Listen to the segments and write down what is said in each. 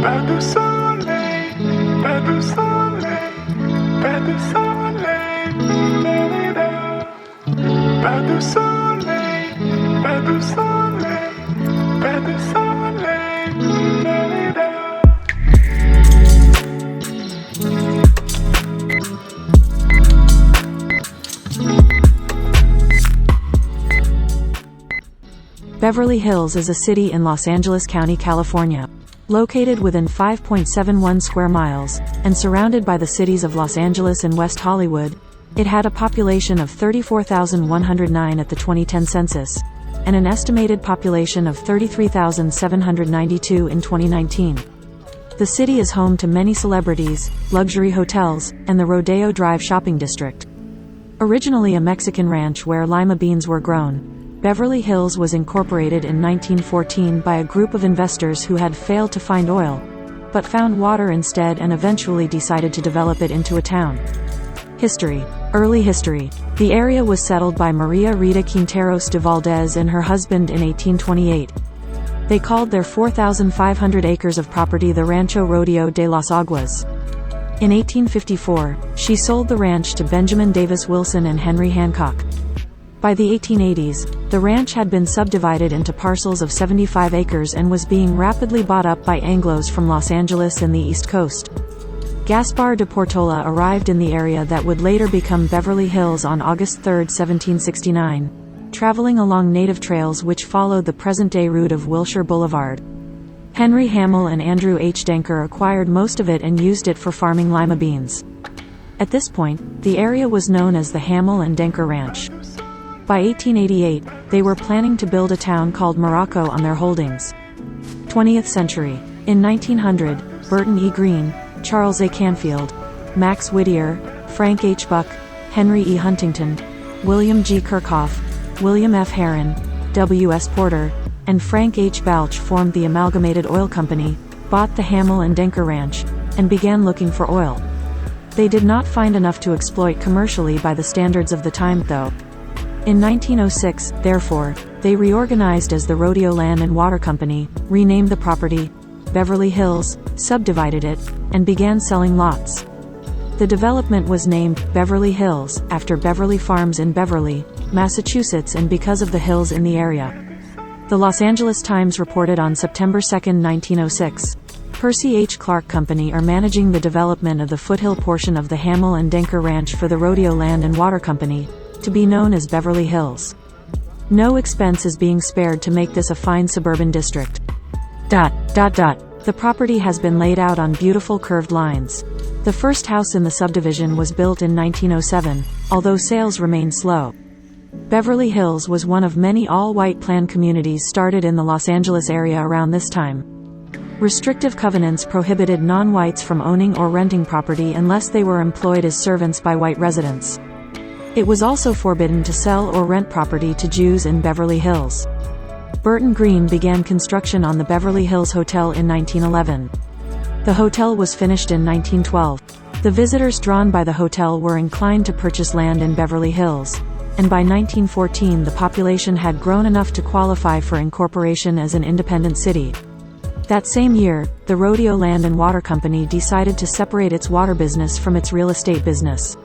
Pas de soleil, pas de soleil, pas de soleil, pas de soleil, pas de soleil, pas de soleil. Beverly Hills is a city in Los Angeles County, California. Located within 5.71 square miles, and surrounded by the cities of Los Angeles and West Hollywood, it had a population of 34,109 at the 2010 census, and an estimated population of 33,792 in 2019. The city is home to many celebrities, luxury hotels, and the Rodeo Drive shopping district. Originally a Mexican ranch where lima beans were grown, Beverly Hills was incorporated in 1914 by a group of investors who had failed to find oil, but found water instead and eventually decided to develop it into a town. History. Early history. The area was settled by Maria Rita Quinteros de Valdez and her husband in 1828. They called their 4,500 acres of property the Rancho Rodeo de las Aguas. In 1854, she sold the ranch to Benjamin Davis Wilson and Henry Hancock. By the 1880s, the ranch had been subdivided into parcels of 75 acres and was being rapidly bought up by Anglos from Los Angeles and the East Coast. Gaspar de Portola arrived in the area that would later become Beverly Hills on August 3, 1769, traveling along native trails which followed the present-day route of Wilshire Boulevard. Henry Hamill and Andrew H. Denker acquired most of it and used it for farming lima beans. At this point, the area was known as the Hamill and Denker Ranch. By 1888, they were planning to build a town called Morocco on their holdings. 20th century. In 1900, Burton E. Green, Charles A. Canfield, Max Whittier, Frank H. Buck, Henry E. Huntington, William G. Kirchhoff, William F. Herron, W. S. Porter, and Frank H. Balch formed the Amalgamated Oil Company, bought the Hamill and Denker Ranch, and began looking for oil. They did not find enough to exploit commercially by the standards of the time, though. In 1906, therefore, they reorganized as the Rodeo Land and Water Company, renamed the property Beverly Hills, subdivided it, and began selling lots. The development was named Beverly Hills after Beverly Farms in Beverly, Massachusetts, and because of the hills in the area. The Los Angeles Times reported on September 2, 1906, Percy H. Clark Company are managing the development of the foothill portion of the Hamill and Denker Ranch for the Rodeo Land and Water Company, to be known as Beverly Hills. No expense is being spared to make this a fine suburban district. The property has been laid out on beautiful curved lines. The first house in the subdivision was built in 1907, although sales remain slow. Beverly Hills was one of many all-white planned communities started in the Los Angeles area around this time. Restrictive covenants prohibited non-whites from owning or renting property unless they were employed as servants by white residents. It was also forbidden to sell or rent property to Jews in Beverly Hills. Burton Green began construction on the Beverly Hills Hotel in 1911. The hotel was finished in 1912. The visitors drawn by the hotel were inclined to purchase land in Beverly Hills, and by 1914 the population had grown enough to qualify for incorporation as an independent city. That same year, the Rodeo Land and Water Company decided to separate its water business from its real estate business.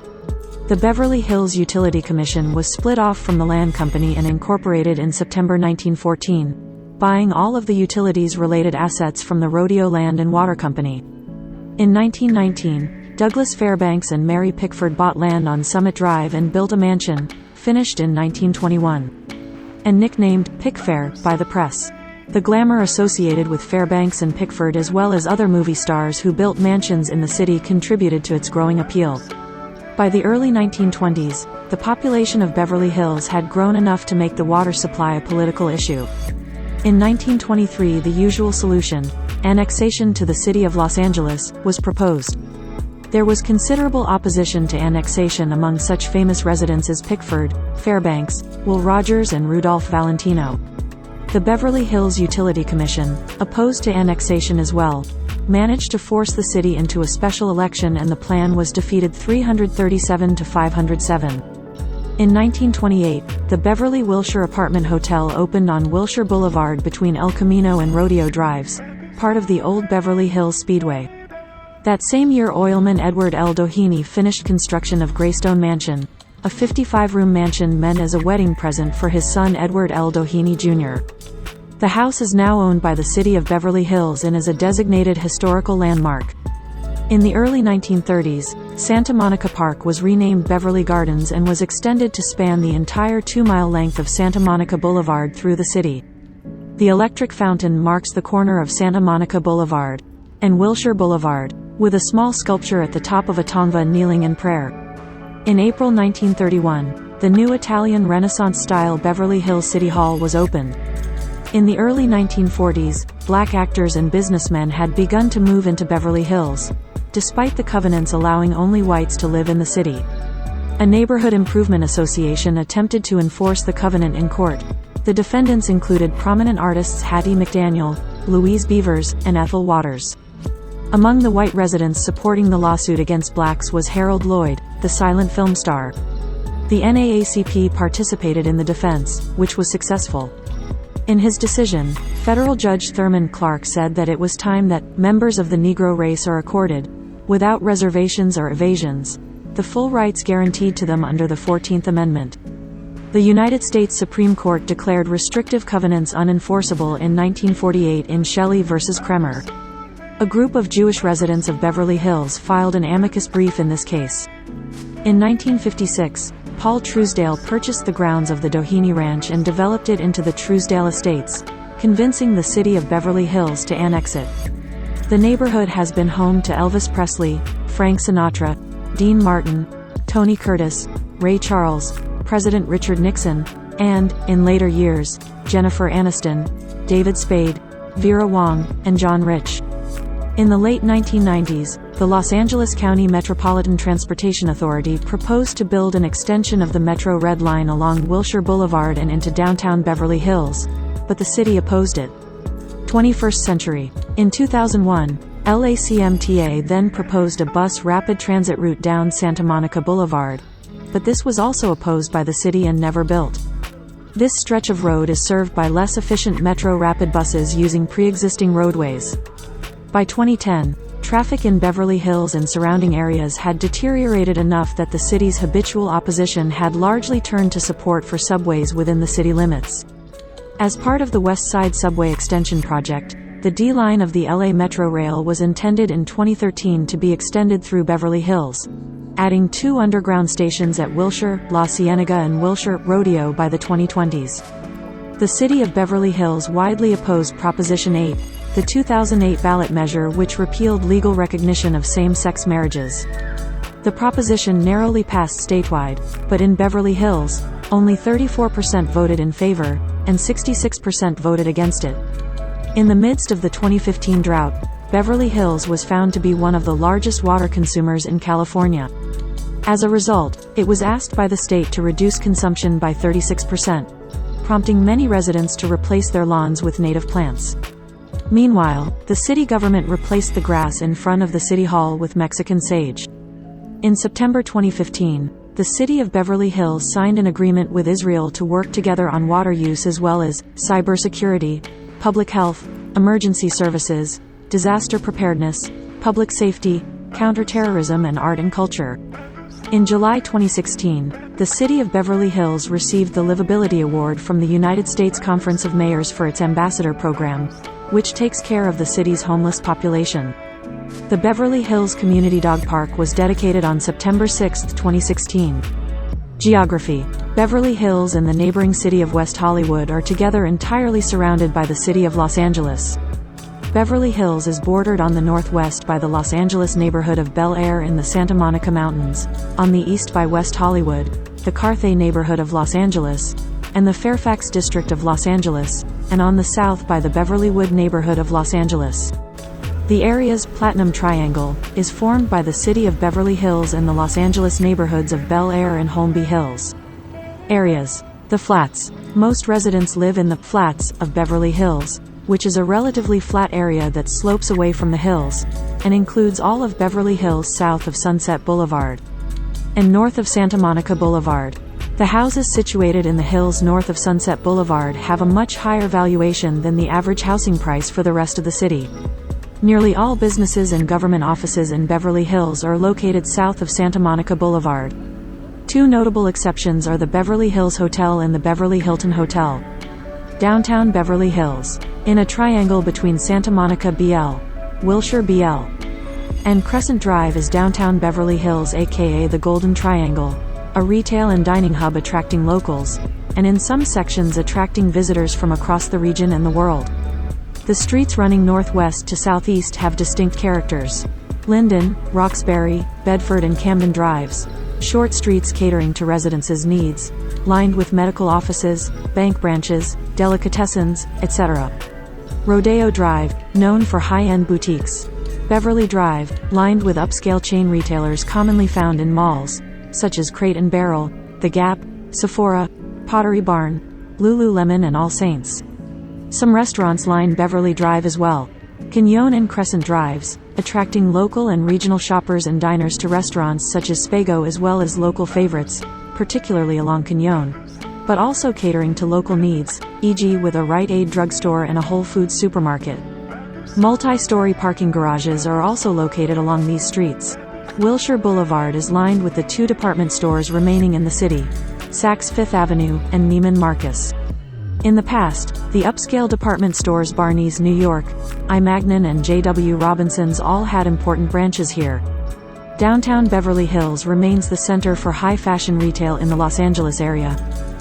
The Beverly Hills Utility Commission was split off from the land company and incorporated in September 1914, buying all of the utilities-related assets from the Rodeo Land and Water Company. In 1919, Douglas Fairbanks and Mary Pickford bought land on Summit Drive and built a mansion, finished in 1921, and nicknamed Pickfair by the press. The glamour associated with Fairbanks and Pickford, as well as other movie stars who built mansions in the city, contributed to its growing appeal. By the early 1920s, the population of Beverly Hills had grown enough to make the water supply a political issue. In 1923, the usual solution, annexation to the city of Los Angeles, was proposed. There was considerable opposition to annexation among such famous residents as Pickford, Fairbanks, Will Rogers, and Rudolph Valentino. The Beverly Hills Utility Commission, opposed to annexation as well, managed to force the city into a special election, and the plan was defeated 337 to 507. In 1928, the Beverly Wilshire Apartment Hotel opened on Wilshire Boulevard between El Camino and Rodeo Drives, part of the old Beverly Hills Speedway. That same year oilman Edward L. Doheny finished construction of Greystone Mansion, a 55-room mansion meant as a wedding present for his son Edward L. Doheny Jr. The house is now owned by the city of Beverly Hills and is a designated historical landmark. In the early 1930s, Santa Monica Park was renamed Beverly Gardens and was extended to span the entire 2-mile length of Santa Monica Boulevard through the city. The electric fountain marks the corner of Santa Monica Boulevard and Wilshire Boulevard, with a small sculpture at the top of a Tongva kneeling in prayer. In April 1931, the new Italian Renaissance-style Beverly Hills City Hall was opened. In the early 1940s, black actors and businessmen had begun to move into Beverly Hills, despite the covenants allowing only whites to live in the city. A neighborhood improvement association attempted to enforce the covenant in court. The defendants included prominent artists Hattie McDaniel, Louise Beavers, and Ethel Waters. Among the white residents supporting the lawsuit against blacks was Harold Lloyd, the silent film star. The NAACP participated in the defense, which was successful. In his decision, federal Judge Thurman Clark said that it was time that members of the Negro race are accorded, without reservations or evasions, the full rights guaranteed to them under the 14th Amendment. The United States Supreme Court declared restrictive covenants unenforceable in 1948 in Shelley v. Kremer. A group of Jewish residents of Beverly Hills filed an amicus brief in this case. In 1956, Paul Truesdale purchased the grounds of the Doheny Ranch and developed it into the Truesdale Estates, convincing the city of Beverly Hills to annex it. The neighborhood has been home to Elvis Presley, Frank Sinatra, Dean Martin, Tony Curtis, Ray Charles, President Richard Nixon, and, in later years, Jennifer Aniston, David Spade, Vera Wang, and John Rich. In the late 1990s, the Los Angeles County Metropolitan Transportation Authority proposed to build an extension of the Metro Red Line along Wilshire Boulevard and into downtown Beverly Hills, but the city opposed it. 21st century. In 2001, LACMTA then proposed a bus rapid transit route down Santa Monica Boulevard, but this was also opposed by the city and never built. This stretch of road is served by less efficient Metro Rapid buses using pre-existing roadways. By 2010, traffic in Beverly Hills and surrounding areas had deteriorated enough that the city's habitual opposition had largely turned to support for subways within the city limits. As part of the West Side Subway Extension project, the D line of the LA Metro Rail was intended in 2013 to be extended through Beverly Hills, adding 2 underground stations at Wilshire, La Cienega and Wilshire, Rodeo by the 2020s. The city of Beverly Hills widely opposed Proposition 8, the 2008 ballot measure which repealed legal recognition of same-sex marriages. The proposition narrowly passed statewide, but in Beverly Hills, only 34% voted in favor, and 66% voted against it. In the midst of the 2015 drought, Beverly Hills was found to be one of the largest water consumers in California. As a result, it was asked by the state to reduce consumption by 36%, prompting many residents to replace their lawns with native plants. Meanwhile, the city government replaced the grass in front of the city hall with Mexican sage. In September 2015, the city of Beverly Hills signed an agreement with Israel to work together on water use as well as cybersecurity, public health, emergency services, disaster preparedness, public safety, counterterrorism and art and culture. In July 2016, the city of Beverly Hills received the Livability Award from the United States Conference of Mayors for its Ambassador program, which takes care of the city's homeless population. The Beverly Hills Community Dog Park was dedicated on September 6, 2016. Geography. Beverly Hills and the neighboring city of West Hollywood are together entirely surrounded by the city of Los Angeles. Beverly Hills is bordered on the northwest by the Los Angeles neighborhood of Bel Air in the Santa Monica Mountains, on the east by West Hollywood, the Carthay neighborhood of Los Angeles, and the Fairfax district of Los Angeles, and on the south by the Beverlywood neighborhood of Los Angeles. The area's Platinum Triangle is formed by the city of Beverly Hills and the Los Angeles neighborhoods of Bel Air and Holmby Hills. Areas. The Flats. Most residents live in the Flats of Beverly Hills, which is a relatively flat area that slopes away from the hills, and includes all of Beverly Hills south of Sunset Boulevard and north of Santa Monica Boulevard. The houses situated in the hills north of Sunset Boulevard have a much higher valuation than the average housing price for the rest of the city. Nearly all businesses and government offices in Beverly Hills are located south of Santa Monica Boulevard. Two notable exceptions are the Beverly Hills Hotel and the Beverly Hilton Hotel. Downtown Beverly Hills, in a triangle between Santa Monica BL, Wilshire BL, and Crescent Drive, is downtown Beverly Hills, aka the Golden Triangle, a retail and dining hub attracting locals, and in some sections attracting visitors from across the region and the world. The streets running northwest to southeast have distinct characters. Linden, Roxbury, Bedford and Camden Drives, short streets catering to residents' needs, lined with medical offices, bank branches, delicatessens, etc. Rodeo Drive, known for high-end boutiques. Beverly Drive, lined with upscale chain retailers commonly found in malls, such as Crate and Barrel, The Gap, Sephora, Pottery Barn, Lululemon and All Saints. Some restaurants line Beverly Drive as well. Canyon and Crescent Drives, attracting local and regional shoppers and diners to restaurants such as Spago as well as local favorites, particularly along Canyon, but also catering to local needs, e.g. with a Rite Aid drugstore and a Whole Foods supermarket. Multi-story parking garages are also located along these streets. Wilshire Boulevard is lined with the two department stores remaining in the city, Saks Fifth Avenue and Neiman Marcus. In the past, the upscale department stores Barney's New York, I. Magnin and J.W. Robinson's all had important branches here. Downtown Beverly Hills remains the center for high fashion retail in the Los Angeles area,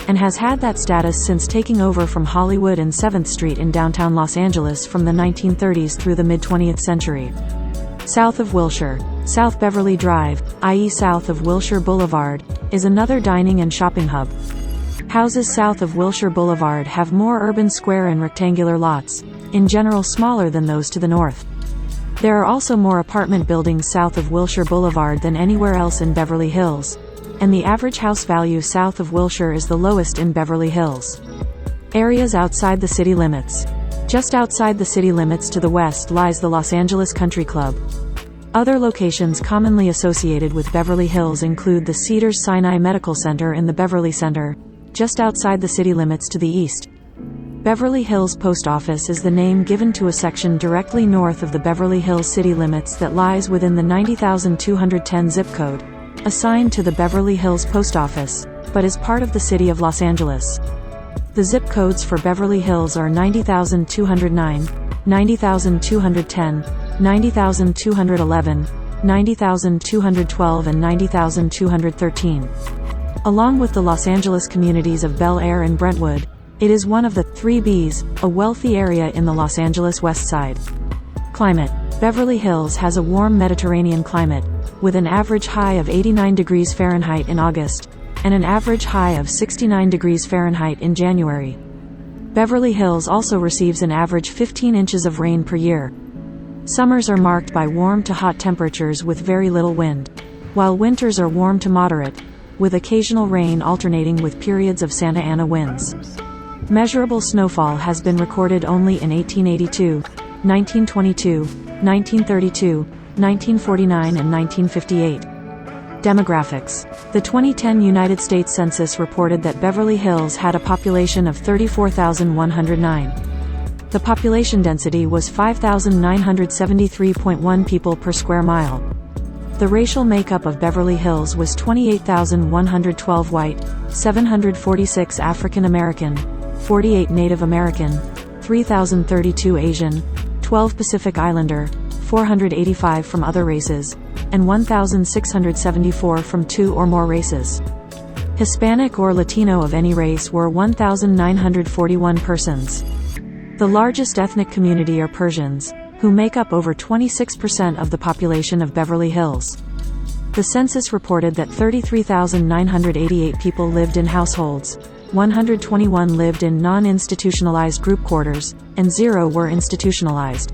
and has had that status since taking over from Hollywood and 7th Street in downtown Los Angeles from the 1930s through the mid-20th century. South of Wilshire, South Beverly Drive, i.e. south of Wilshire Boulevard, is another dining and shopping hub. Houses south of Wilshire Boulevard have more urban square and rectangular lots, in general smaller than those to the north. There are also more apartment buildings south of Wilshire Boulevard than anywhere else in Beverly Hills, and the average house value south of Wilshire is the lowest in Beverly Hills. Areas outside the city limits. Just outside the city limits to the west lies the Los Angeles Country Club. Other locations commonly associated with Beverly Hills include the Cedars-Sinai Medical Center in the Beverly Center, just outside the city limits to the east. Beverly Hills Post Office is the name given to a section directly north of the Beverly Hills city limits that lies within the 90,210 zip code, assigned to the Beverly Hills Post Office, but is part of the city of Los Angeles. The zip codes for Beverly Hills are 90,209, 90,210, 90,211, 90,212 and 90,213. Along with the Los Angeles communities of Bel Air and Brentwood, it is one of the 3 Bs, a wealthy area in the Los Angeles West Side. Climate. Beverly Hills has a warm Mediterranean climate, with an average high of 89 degrees Fahrenheit in August, and an average high of 69 degrees Fahrenheit in January. Beverly Hills also receives an average 15 inches of rain per year. Summers are marked by warm to hot temperatures with very little wind, while winters are warm to moderate, with occasional rain alternating with periods of Santa Ana winds. Measurable snowfall has been recorded only in 1882, 1922, 1932, 1949 and 1958. Demographics. The 2010 United States Census reported that Beverly Hills had a population of 34,109. The population density was 5,973.1 people per square mile. The racial makeup of Beverly Hills was 28,112 white, 746 African American, 48 Native American, 3,032 Asian, 12 Pacific Islander, 485 from other races, and 1,674 from 2 or more races. Hispanic or Latino of any race were 1,941 persons. The largest ethnic community are Persians, who make up over 26% of the population of Beverly Hills. The census reported that 33,988 people lived in households, 121 lived in non-institutionalized group quarters, and 0 were institutionalized.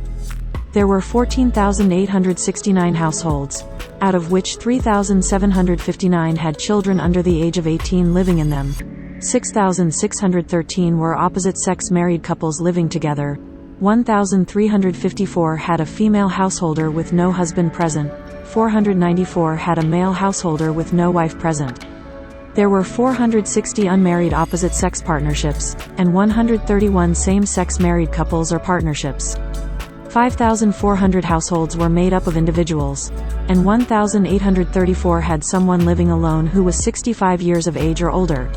There were 14,869 households, out of which 3,759 had children under the age of 18 living in them. 6,613 were opposite-sex married couples living together. 1,354 had a female householder with no husband present. 494 had a male householder with no wife present. There were 460 unmarried opposite-sex partnerships, and 131 same-sex married couples or partnerships. 5,400 households were made up of individuals, and 1,834 had someone living alone who was 65 years of age or older.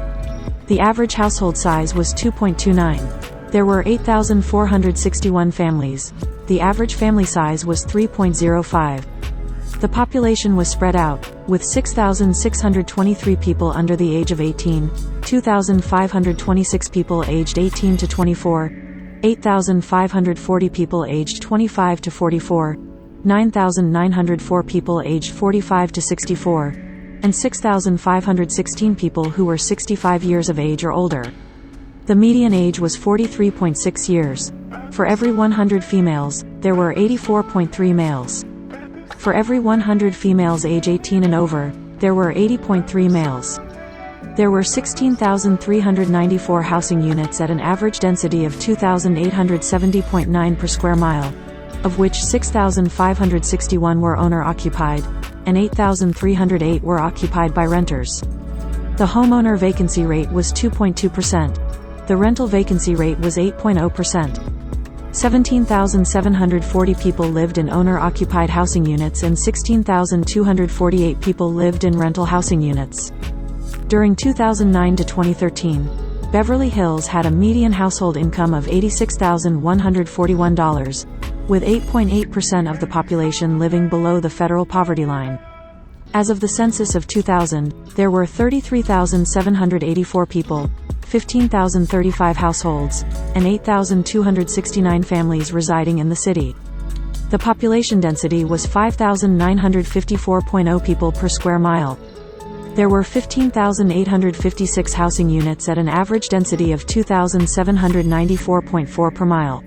The average household size was 2.29. There were 8,461 families. The average family size was 3.05. The population was spread out, with 6,623 people under the age of 18, 2,526 people aged 18 to 24, 8,540 people aged 25 to 44, 9,904 people aged 45 to 64, and 6,516 people who were 65 years of age or older. The median age was 43.6 years. For every 100 females, there were 84.3 males. For every 100 females age 18 and over, there were 80.3 males. There were 16,394 housing units at an average density of 2,870.9 per square mile, of which 6,561 were owner-occupied, and 8,308 were occupied by renters. The homeowner vacancy rate was 2.2%. The rental vacancy rate was 8.0%. 17,740 people lived in owner-occupied housing units and 16,248 people lived in rental housing units. During 2009 to 2013, Beverly Hills had a median household income of $86,141, with 8.8% of the population living below the federal poverty line. As of the census of 2000, there were 33,784 people, 15,035 households, and 8,269 families residing in the city. The population density was 5,954.0 people per square mile. There were 15,856 housing units at an average density of 2,794.4 per mile.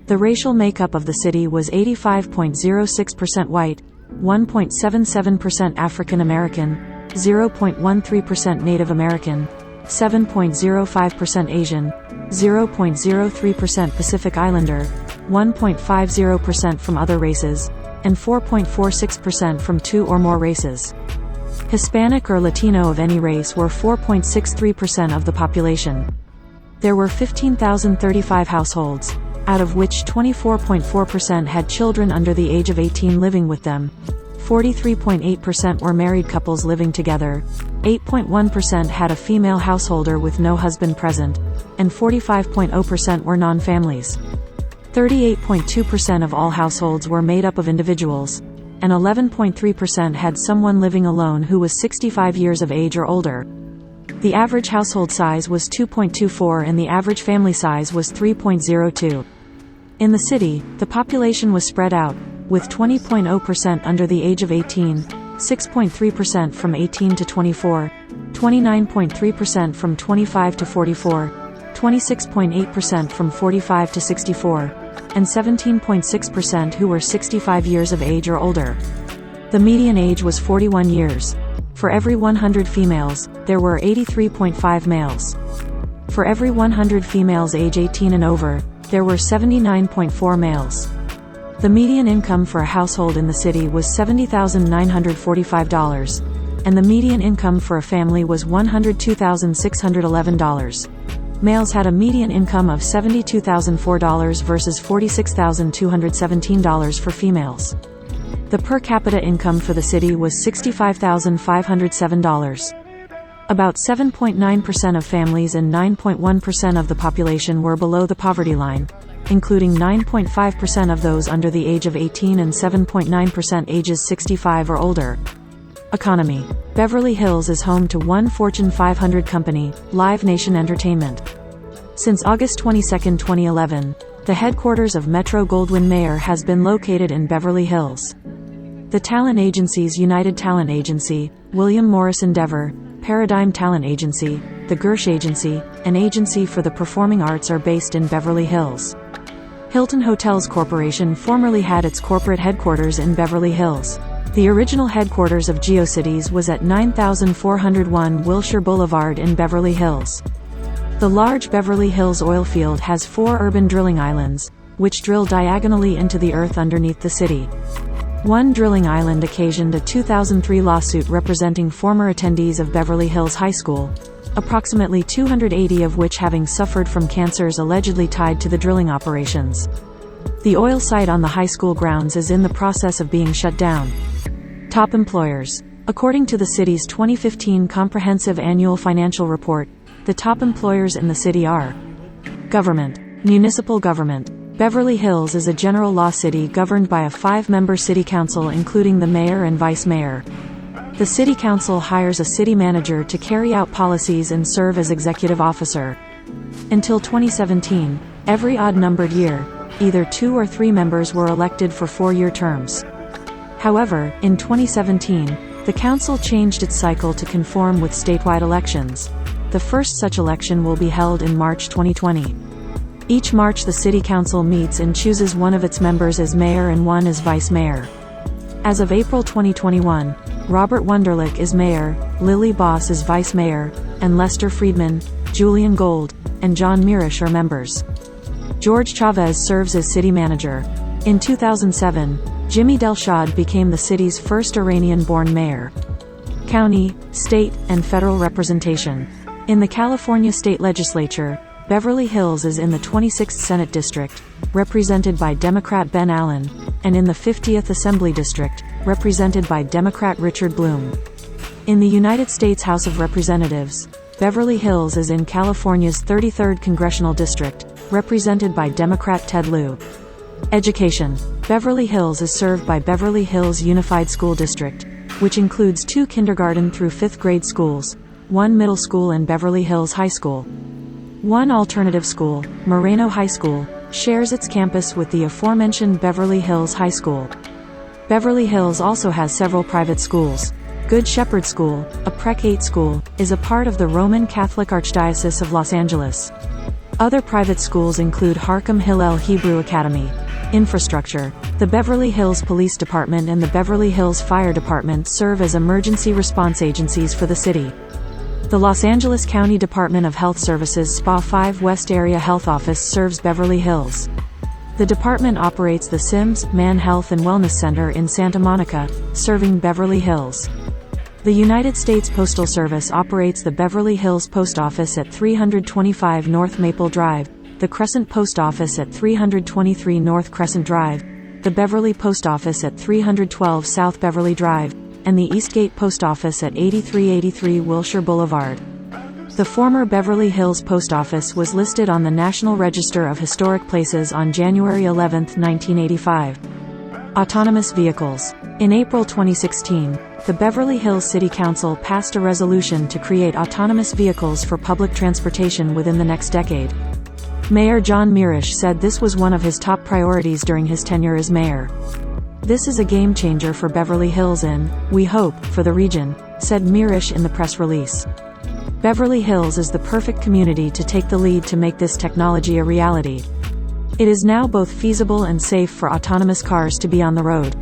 The racial makeup of the city was 85.06% white, 1.77% African American, 0.13% Native American, 7.05% Asian, 0.03% Pacific Islander, 1.50% from other races, and 4.46% from two or more races. Hispanic or Latino of any race were 4.63% of the population. There were 15,035 households, out of which 24.4% had children under the age of 18 living with them, 43.8% were married couples living together, 8.1% had a female householder with no husband present, and 45.0% were non-families. 38.2% of all households were made up of individuals, and 11.3% had someone living alone who was 65 years of age or older. The average household size was 2.24 and the average family size was 3.02. In the city, the population was spread out, with 20.0% under the age of 18, 6.3% from 18 to 24, 29.3% from 25 to 44, 26.8% from 45 to 64, and 17.6% who were 65 years of age or older. The median age was 41 years. For every 100 females, there were 83.5 males. For every 100 females age 18 and over, there were 79.4 males. The median income for a household in the city was $70,945, and the median income for a family was $102,611. Males had a median income of $72,004 versus $46,217 for females. The per capita income for the city was $65,507. About 7.9% of families and 9.1% of the population were below the poverty line, including 9.5% of those under the age of 18 and 7.9% ages 65 or older. Economy. Beverly Hills is home to one Fortune 500 company, Live Nation Entertainment. Since August 22, 2011, the headquarters of Metro-Goldwyn-Mayer has been located in Beverly Hills. The talent agencies United Talent Agency, William Morris Endeavor, Paradigm Talent Agency, the Gersh Agency, and Agency for the Performing Arts are based in Beverly Hills. Hilton Hotels Corporation formerly had its corporate headquarters in Beverly Hills. The original headquarters of GeoCities was at 9401 Wilshire Boulevard in Beverly Hills. The large Beverly Hills oil field has 4 urban drilling islands, which drill diagonally into the earth underneath the city. One drilling island occasioned a 2003 lawsuit representing former attendees of Beverly Hills High School, approximately 280 of which having suffered from cancers allegedly tied to the drilling operations. The oil site on the high school grounds is in the process of being shut down. Top employers. According to the city's 2015 Comprehensive Annual Financial Report, the top employers in the city are: Government. Municipal government. Beverly Hills is a general law city governed by a 5-member city council including the mayor and vice mayor. The city council hires a city manager to carry out policies and serve as executive officer. Until 2017, every odd-numbered year, either 2 or 3 members were elected for 4-year terms. However, in 2017, the council changed its cycle to conform with statewide elections. The first such election will be held in March 2020. Each March the city council meets and chooses one of its members as mayor and one as vice mayor. As of April 2021, Robert Wunderlich is mayor, Lily Boss is vice mayor, and Lester Friedman, Julian Gold, and John Mirisch are members. George Chavez serves as city manager. In 2007, Jimmy Delshad became the city's first Iranian-born mayor. County, state, and federal representation. In the California State Legislature, Beverly Hills is in the 26th Senate District, represented by Democrat Ben Allen, and in the 50th Assembly District, represented by Democrat Richard Bloom. In the United States House of Representatives, Beverly Hills is in California's 33rd Congressional District, represented by Democrat Ted Lieu. Education. Beverly Hills is served by Beverly Hills Unified School District, which includes 2 kindergarten through 5th grade schools, 1 middle school and Beverly Hills High School. One alternative school, Moreno High School, shares its campus with the aforementioned Beverly Hills High School. Beverly Hills also has several private schools. Good Shepherd School, a Prec-8 school, is a part of the Roman Catholic Archdiocese of Los Angeles. Other private schools include Harkham Hillel Hebrew Academy. Infrastructure. The Beverly Hills Police Department and the Beverly Hills Fire Department serve as emergency response agencies for the city. The Los Angeles County Department of Health Services SPA 5 West Area Health Office serves Beverly Hills. The department operates the Sims Man Health and Wellness Center in Santa Monica, serving Beverly Hills. The United States Postal Service operates the Beverly Hills Post Office at 325 North Maple Drive, the Crescent Post Office at 323 North Crescent Drive, the Beverly Post Office at 312 South Beverly Drive, and the Eastgate Post Office at 8383 Wilshire Boulevard. The former Beverly Hills Post Office was listed on the National Register of Historic Places on January 11, 1985. Autonomous vehicles. In April 2016, the Beverly Hills City Council passed a resolution to create autonomous vehicles for public transportation within the next decade. Mayor John Mirisch said this was one of his top priorities during his tenure as mayor. "This is a game changer for Beverly Hills and, we hope, for the region," said Mirisch in the press release. Beverly Hills is the perfect community to take the lead to make this technology a reality. It is now both feasible and safe for autonomous cars to be on the road.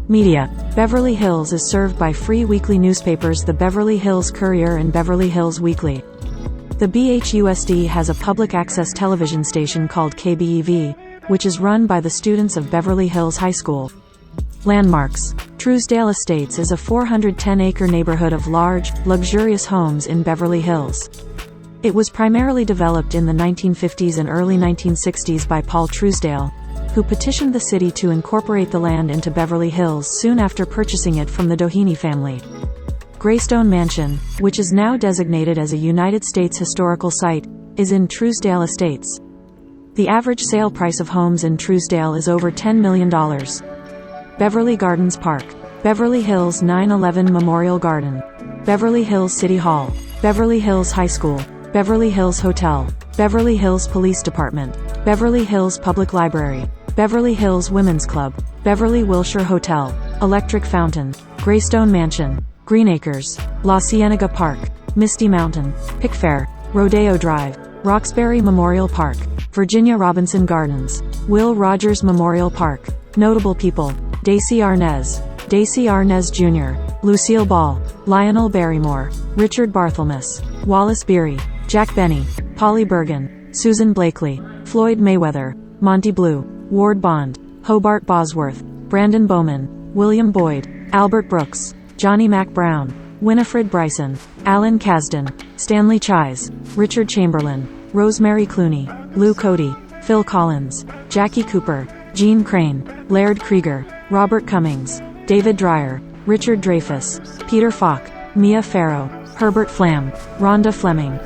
Media. Beverly Hills is served by free weekly newspapers the Beverly Hills Courier and Beverly Hills Weekly. The BHUSD has a public access television station called KBEV, which is run by the students of Beverly Hills High School. Landmarks. Truesdale Estates is a 410-acre neighborhood of large, luxurious homes in Beverly Hills. It was primarily developed in the 1950s and early 1960s by Paul Truesdale, who petitioned the city to incorporate the land into Beverly Hills soon after purchasing it from the Doheny family. Greystone Mansion, which is now designated as a United States Historical Site, is in Truesdale Estates. The average sale price of homes in Truesdale is over $10 million. Beverly Gardens Park. Beverly Hills 9/11 Memorial Garden. Beverly Hills City Hall. Beverly Hills High School. Beverly Hills Hotel. Beverly Hills Police Department. Beverly Hills Public Library. Beverly Hills Women's Club. Beverly Wilshire Hotel. Electric Fountain. Greystone Mansion. Green Acres. La Cienega Park. Misty Mountain. Pickfair. Rodeo Drive. Roxbury Memorial Park. Virginia Robinson Gardens. Will Rogers Memorial Park. Notable people. Daisy Arnaz. Daisy Arnaz Jr., Lucille Ball, Lionel Barrymore, Richard Barthelmess, Wallace Beery, Jack Benny, Polly Bergen, Susan Blakely, Floyd Mayweather, Monty Blue, Ward Bond, Hobart Bosworth, Brandon Bowman, William Boyd, Albert Brooks, Johnny Mac Brown, Winifred Bryson, Alan Kasdan, Stanley Chise, Richard Chamberlain, Rosemary Clooney, Lou Cody, Phil Collins, Jackie Cooper, Gene Crane, Laird Krieger, Robert Cummings, David Dreyer, Richard Dreyfuss, Peter Falk, Mia Farrow, Herbert Flam, Rhonda Fleming.